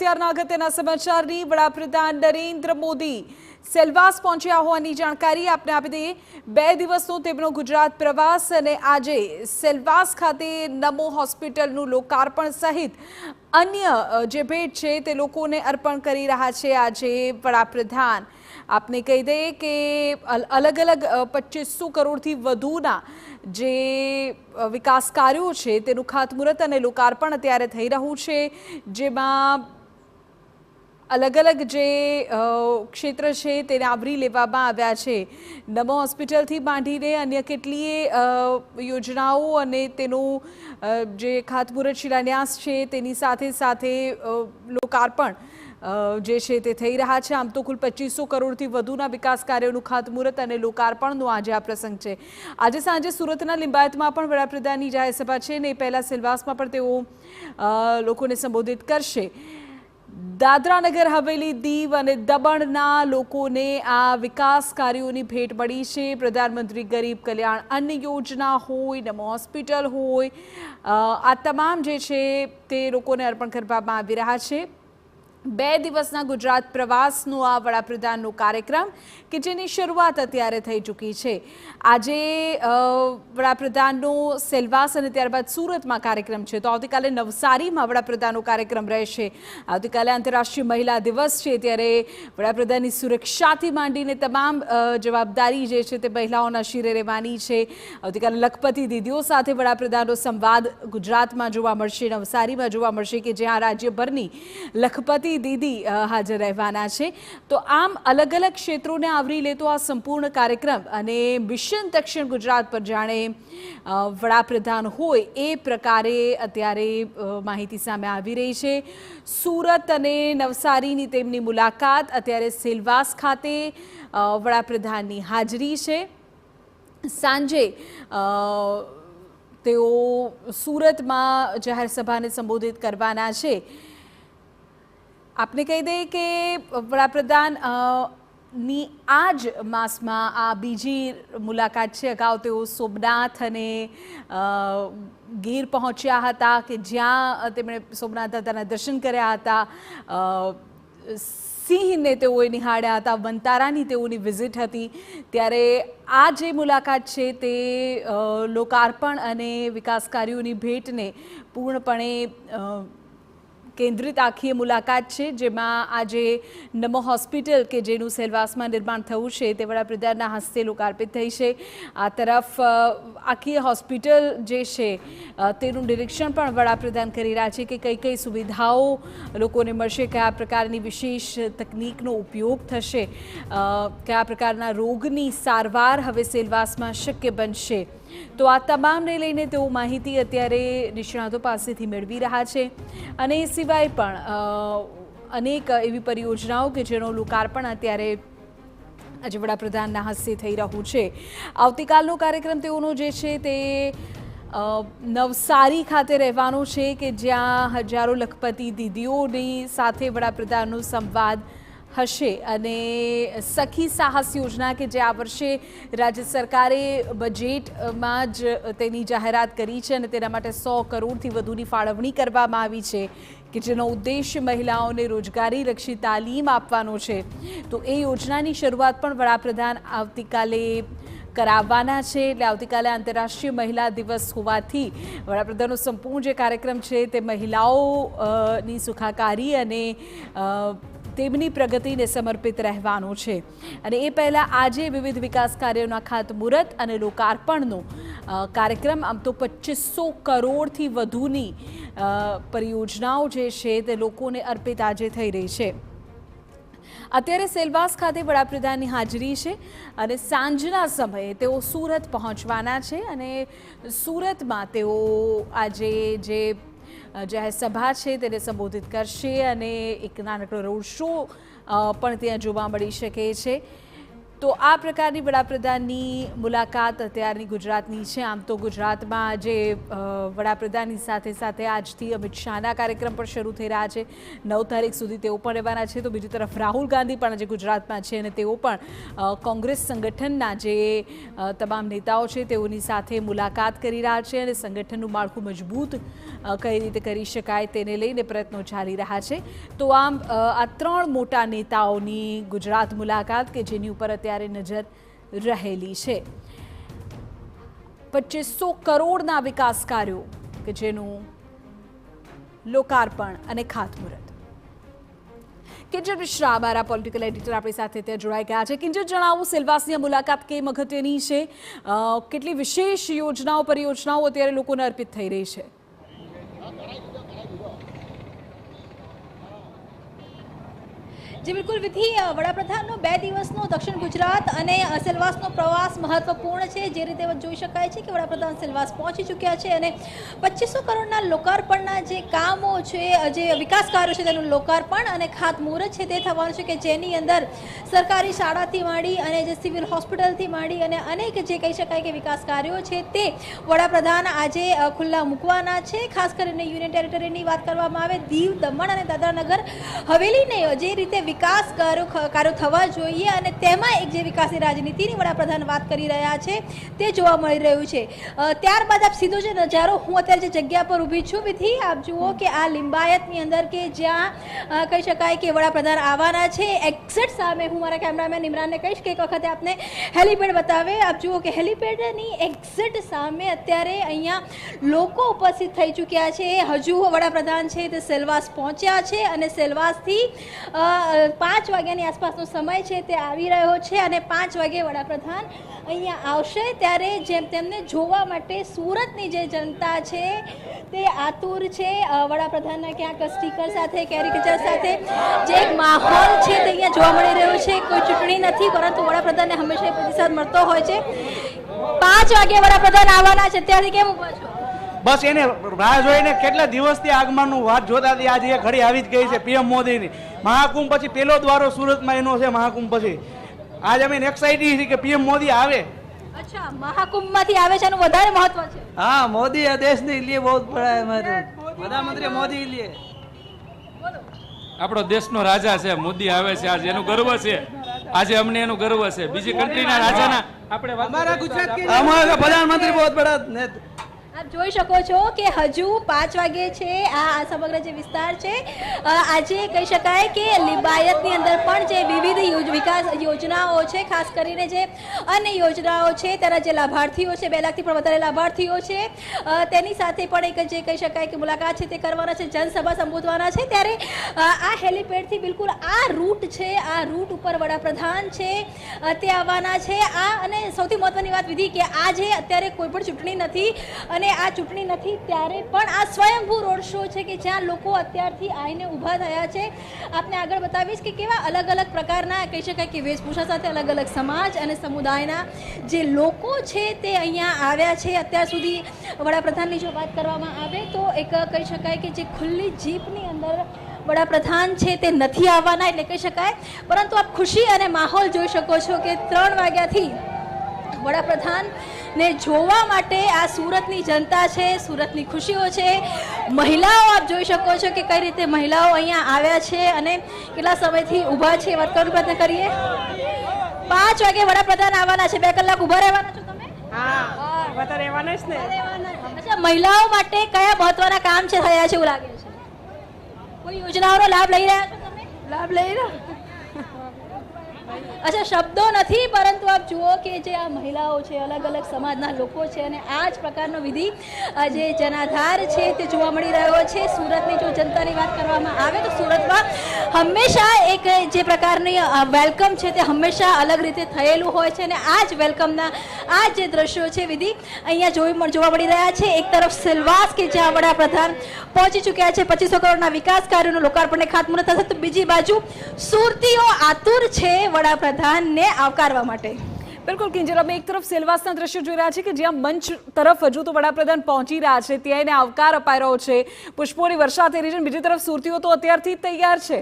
અત્યારના અગત્યના સમાચારની વડાપ્રધાન નરેન્દ્ર મોદી સેલવાસ પહોંચ્યા હોવાની જાણકારી આપને આપી દઈએ। 2 દિવસનો તેમનો ગુજરાત પ્રવાસ અને આજે સેલવાસ ખાતે નમો હોસ્પિટલનું લોકાર્પણ સહિત અન્ય જે ભેટ છે તે લોકોને અર્પણ કરી રહ્યા છે આજે વડાપ્રધાન। આપને કહી દઈએ કે અલગ અલગ 2500 કરોડથી વધુના જે વિકાસ કાર્યો છે તેનું ખાતમુહૂર્ત અને લોકાર્પણ અત્યારે થઈ રહ્યું છે, જેમાં अलग अलग जे क्षेत्र है तेने आवरी लेवामां आव्या छे। नमो होस्पिटल थी मांडीने अन्य केटलीय योजनाओं अने तेनुं जे खातमुहूर्त शिलान्यास छे तेनी साथे साथे लोकार्पण जे छे ते थई रह्या छे। आम तो कुल 2500 करोड़थी वधुना विकास कार्योनुं खातमुहूर्त अने लोकार्पणनो आज आ प्रसंग छे। आज सांजे सूरतना लिंबायतमां पण वडाप्रधाननी जाहेर सभा छे ने पहेला सेलवासमां पण तेओ लोकोने संबोधित करशे। दादरा नगर हवेली दीव और दमणना लोकोने आ विकास कार्यों की भेट मळी छे। प्रधानमंत्री गरीब कल्याण अन्न योजना होय, नमो होस्पिटल होय, आ तमाम जे छे ते लोकोने अर्पण करवामां आवी रह्या छे। 2 दिवसना गुजरात प्रवासनो आ वडाप्रधाननो कार्यक्रम के जेनी शरूआत अत्यारे थई चूकी छे। आजे वडाप्रधाननो सेलवास अने त्यारबाद सूरतमां कार्यक्रम छे, तो आवतीकाले नवसारीमां वडाप्रधाननो कार्यक्रम रहेशे। आवतीकाले आंतरराष्ट्रीय महिला दिवस छे त्यारे वडाप्रधाननी सुरक्षाथी मांडीने तमाम जवाबदारी जे छे ते महिलाओना शिरे रहेવાની छे। आवतीकाले लखपति दीदीओ साथे वडाप्रधाननो संवाद गुजरातमां जोवा मळशे, नवसारीमां जोवा मळशे के ज्यां राज्यभरनी लखपति दीदी हाजर रहवाना छे। तो आम अलग अलग क्षेत्रों ने आवरी लेतो आ संपूर्ण कार्यक्रम अने मिशन दक्षिण गुजरात पर जाने वडाप्रधान होय ए प्रकारे अत्यारे माहिती सामे आवी रही छे। सूरत अने नवसारीनी तेमनी मुलाकात अत्यारे सेलवास खाते वडाप्रधाननी हाजरी छे। सांजे तेओ सूरतमां जाहेर सभाने संबोधित करवाना छे। आपने कही दे कि वडाप्रधान नी आज मास में आ बीजी मुलाकात है। अगाऊ तेओ सोमनाथ अने गीर पहोंच्या हता कि ज्यां तेमणे सोमनाथ दादाना दर्शन कर्या हता, सिंहने तेओए निहाळ्या हता, वंतारानी तेओनी विजिट हती। त्यारे आ जे मुलाकात छे ते लोकार्पण अने विकास कार्योनी भेटने पूर्णपणे केन्द्रित आखी मुलाकात है, जेमां आजे नमो होस्पिटल के जेनु सेलवासमां निर्माण थयुं छे ते वडाप्रधानना हस्ते लोकार्पित थई छे। आ तरफ आखी होस्पिटल जे छे तेनुं निरीक्षण पण वडाप्रधान करी रह्या छे कि कई कई सुविधाओं लोकोने मळशे, कया प्रकारनी विशेष तकनीकनो उपयोग थशे, कया प्रकारना रोगनी सारवार हवे सेलवासमां शक्य बनशे। तो आ तमामने लईने तेओ माहिती अत्यारे निष्णातो पासेथी मेळवी रह्या छे। अने ए सिवाय पण अनेक एवी परियोजनाओं के जेनो लोकार्पण अत्यारे आज वडाप्रधानना हस्ते थई रह्युं छे। आवतीकालनो कार्यक्रम तेओनो जे छे ते नवसारी खाते रहेवानो छे कि ज्यां हजारों लखपति दीदीओनी साथे वडाप्रधाननो संवाद हशे। अने सखी साहस योजना के जे आ वर्षे राज्य सरकारे बजेट में ज तेनी जाहेरात करी छे अने तेना माटे 100 करोड़थी वधुनी फाळवणी करवामां आवी छे कि जेनो उद्देश्य महिलाओने रोजगारी लक्षी तालीम आपवानो छे। तो ए योजनानी शरूआत पण वडाप्रधान आवतीकाले कराववाना छे। એટલે આવતીકાલે આંતરરાષ્ટ્રીય મહિલા દિવસ હોવાથી વડાપ્રધાનનો સંપૂર્ણ જે કાર્યક્રમ છે તે મહિલાઓની સુખાકારી અને તેમની પ્રગતિને સમર્પિત રહેવાનો છે। અને એ પહેલાં આજે વિવિધ વિકાસ કાર્યોના ખાતમુહૂર્ત અને લોકાર્પણનો કાર્યક્રમ આમ તો 2500 કરોડથી વધુની પરિયોજનાઓ જે છે તે લોકોને અર્પિત આજે થઈ રહી છે। અત્યારે સેલવાસ ખાતે વડાપ્રધાનની હાજરી છે અને સાંજના સમયે તેઓ સુરત પહોંચવાના છે અને સુરતમાં તેઓ આજે જે જાહેર સભા છે તેને સંબોધિત કરશે અને એક નાનકડો રોડ શો પણ ત્યાં જોવા મળી શકે છે। તો આ પ્રકારની વડાપ્રધાનની મુલાકાત અત્યારની ગુજરાતની છે। આમ તો ગુજરાતમાં આજે વડાપ્રધાનની સાથે સાથે આજથી અમિત શાહના કાર્યક્રમ પણ શરૂ થઈ રહ્યા છે। 9 તારીખ સુધી તેઓ પણ રહેવાના છે। તો બીજી તરફ રાહુલ ગાંધી પણ આજે ગુજરાતમાં છે અને તેઓ પણ કોંગ્રેસ સંગઠનના જે તમામ નેતાઓ છે તેઓની સાથે મુલાકાત કરી રહ્યા છે અને સંગઠનનું માળખું મજબૂત કઈ રીતે કરી શકાય તેને લઈને પ્રયત્નો ચાલી રહ્યા છે। તો આમ આ 3 મોટા નેતાઓની ગુજરાત મુલાકાત કે જેની ઉપર અત્યારે નજર રહેલી છે। 2500 કરોડના વિકાસ કાર્યો કે જેનું લોકાર્પણ અને ખાતમુહૂર્ત। કિંજલ મિશ્રા અમારા પોલિટિકલ એડિટર આપણી સાથે ત્યાં જોડાઈ ગયા છે। કિંજલ, જણાવો સેલવાસની મુલાકાત કેમ અગત્યની છે, કેટલી વિશેષ યોજનાઓ પરિયોજનાઓ અત્યારે લોકોને અર્પિત થઈ રહી છે? જી બિલકુલ વિધિ, વડાપ્રધાનનો 2 દિવસનો દક્ષિણ ગુજરાત અને સેલવાસનો પ્રવાસ મહત્વપૂર્ણ છે। જે રીતે જોઈ શકાય છે કે વડાપ્રધાન સેલવાસ પહોંચી ચૂક્યા છે અને 2500 કરોડના લોકાર્પણના જે કામો છે, જે વિકાસ કાર્યો છે તેનું લોકાર્પણ અને ખાતમુહૂર્ત છે તે થવાનું છે કે જેની અંદર સરકારી શાળાથી માંડી અને જે સિવિલ હોસ્પિટલથી માંડી અને અનેક જે કહી શકાય કે વિકાસ કાર્યો છે તે વડાપ્રધાન આજે ખુલ્લા મૂકવાના છે। ખાસ કરીને યુનિયન ટેરિટરીની વાત કરવામાં આવે, દીવ, દમણ અને દાદરાનગર હવેલીને જે રીતે વિકાસ કાર્યો થવા જોઈએ અને તેમાં એક જે વિકાસની રાજનીતિની વડાપ્રધાન વાત કરી રહ્યા છે તે જોવા મળી રહ્યું છે। ત્યારબાદ આપ સીધો જે નજારો, હું અત્યારે જે જગ્યા પર ઊભી છું વિધિ, આપ જુઓ કે આ લિંબાયતની અંદર કે જ્યાં કહી શકાય કે વડાપ્રધાન આવવાના છે, એક્ઝેક્ટ સામે હું મારા કેમેરામેન ઇમરાનને કહીશ કે એક વખતે આપને હેલિપેડ બતાવે। આપ જુઓ કે હેલિપેડની એક્ઝેક્ટ સામે અત્યારે અહીંયા લોકો ઉપસ્થિત થઈ ચૂક્યા છે। હજુ વડાપ્રધાન છે તે સેલવાસ પહોંચ્યા છે અને સેલવાસથી 5 વાગ્યાની આસપાસનો સમય છે તે આવી રહ્યો છે અને 5 વાગે વડાપ્રધાન અહીંયા આવશે ત્યારે જેમ તેમને જોવા માટે સુરતની જે જનતા છે તે આતુર છે। વડાપ્રધાનના ક્યાંક સ્ટીકર સાથે, કેરિકેચર સાથે જે એક માહોલ છે તે અહીંયા જોવા મળી રહ્યો છે। કોઈ ચૂંટણી નથી પરંતુ વડાપ્રધાનને હંમેશા પ્રતિસાદ મળતો હોય છે। 5 વાગે વડાપ્રધાન આવવાના છે, ત્યારથી કેમ ઊભા છો? બસ એને રાહ જોઈને કેટલા દિવસથી આગમનનું વાત જોતા હતી, આજે એ ઘડી આવી જ ગઈ છે પીએમ મોદીની। મહાકુંભ પછી પહેલો દ્વારો સુરતમાં એનો છે। મહાકુંભ પછી આજ અમે એક્સાઇટેડ છીએ કે પીએમ મોદી આવે। अच्छा, महाकुंभમાંથી આવે છે એનું વધારે મહત્વ છે। हाँ, मोदी है देश के लिए बहुत बड़ा है हमारे प्रधानमंत्री मोदी के लिए। આપણો દેશનો રાજા છે, મોદી આવે છે, આજે એનું ગર્વ છે। આજે અમને એનું ગર્વ છે। બીજી કન્ટ્રીના રાજાના આપણે हमारा गुजरात के हमारा प्रधानमंत्री बहुत बड़ा नेता। આપ જોઈ શકો છો કે હજુ 5 વાગે છે। આ સમગ્ર જે વિસ્તાર છે આજે કહી શકાય કે લિંબાયતની અંદર પણ જે વિવિધ વિકાસ યોજનાઓ છે, ખાસ કરીને જે અન્ય યોજનાઓ છે તેના જે લાભાર્થીઓ છે, 2 લાખથી પણ વધારે લાભાર્થીઓ છે, તેની સાથે પણ એક જે કહી શકાય કે મુલાકાત છે તે કરવાના છે, જનસભા સંબોધવાના છે। ત્યારે આ હેલિપેડથી બિલકુલ આ રૂટ છે, આ રૂટ ઉપર વડાપ્રધાન છે તે આવવાના છે। આ અને સૌથી મહત્વની વાત વિધિ કે આજે અત્યારે કોઈ પણ ચૂંટણી નથી અને આ ચૂંટણી નથી ત્યારે પણ આ સ્વયંભૂ રોડ શો છે કે જ્યાં લોકો અત્યારથી આવીને ઊભા થયા છે। આપને આગળ બતાવીશ કે કેવા અલગ અલગ પ્રકારના કહી શકાય કે વેશભૂષા સાથે અલગ અલગ સમાજ અને સમુદાયના જે લોકો છે તે અહીંયા આવ્યા છે। અત્યાર સુધી વડાપ્રધાનની જો વાત કરવામાં આવે તો એક કહી શકાય કે જે ખુલ્લી જીપની અંદર વડાપ્રધાન છે તે નથી આવવાના એટલે કહી શકાય, પરંતુ આપ ખુશી અને માહોલ જોઈ શકો છો કે 3 વાગ્યાથી વડાપ્રધાનને જોવા માટે આ સુરતની જનતા છે, સુરતની ખુશીઓ છે। મહિલાઓ આપ જોઈ શકો છો કે કઈ રીતે મહિલાઓ અહીંયા આવ્યા છે અને કેટલા સમયથી ઊભા છે, વાત કરવાનો પ્રયત્ન કરીએ। 5 વાગે વડાપ્રધાન આવવાના છે, 2 કલાક ઊભા રહેવાના છો તમે? હા, ઊભા રહેવાના જ ને। અચ્છા, મહિલાઓ માટે કયા મહત્વના કામ છે થયા છે એવું લાગે છે? કોઈ યોજનાઓનો લાભ લઈ રહ્યા છો તમે? લાભ લઈ રહ્યા? अच्छा, शब्दों नहीं परंतु आप जुओ कि जे आ महिलाओं है, अलग अलग समाजना लोको है અને આ જ પ્રકારનો વિધિ જે જનાધાર છે તે જોવા મળી રહ્યો છે। સુરતની જો જનતાની વાત કરવામાં આવે તો સુરતમાં હંમેશા એક જે પ્રકારની વેલકમ છે તે હંમેશા અલગ રીતે થયેલું હોય છે અને આ જ વેલકમના આ જે દ્રશ્યો છે વિધિ અહીંયા જોવા મળી રહ્યા છે। એક તરફ સેલવાસ કે જ્યાં વડાપ્રધાન પહોંચી ચૂક્યા છે, 2500 કરોડના વિકાસ કાર્યોનું લોકાર્પણ ખાતમુહૂર્ત થશે, તો બીજી બાજુ સુરતીઓ આતુર છે વડાપ્રધાનને આવકારવા માટે। બિલકુલ કિંજલ, અમે એક તરફ સેલવાસના દ્રશ્યો જોઈ રહ્યા છીએ કે જ્યાં મંચ તરફ હજુ તો વડાપ્રધાન પહોંચી રહ્યા છે, ત્યાં એને આવકાર અપાઈ રહ્યો છે, પુષ્પોની વર્ષા થઈ રહી છે, બીજી તરફ સુરતીઓ તો અત્યારથી જ તૈયાર છે।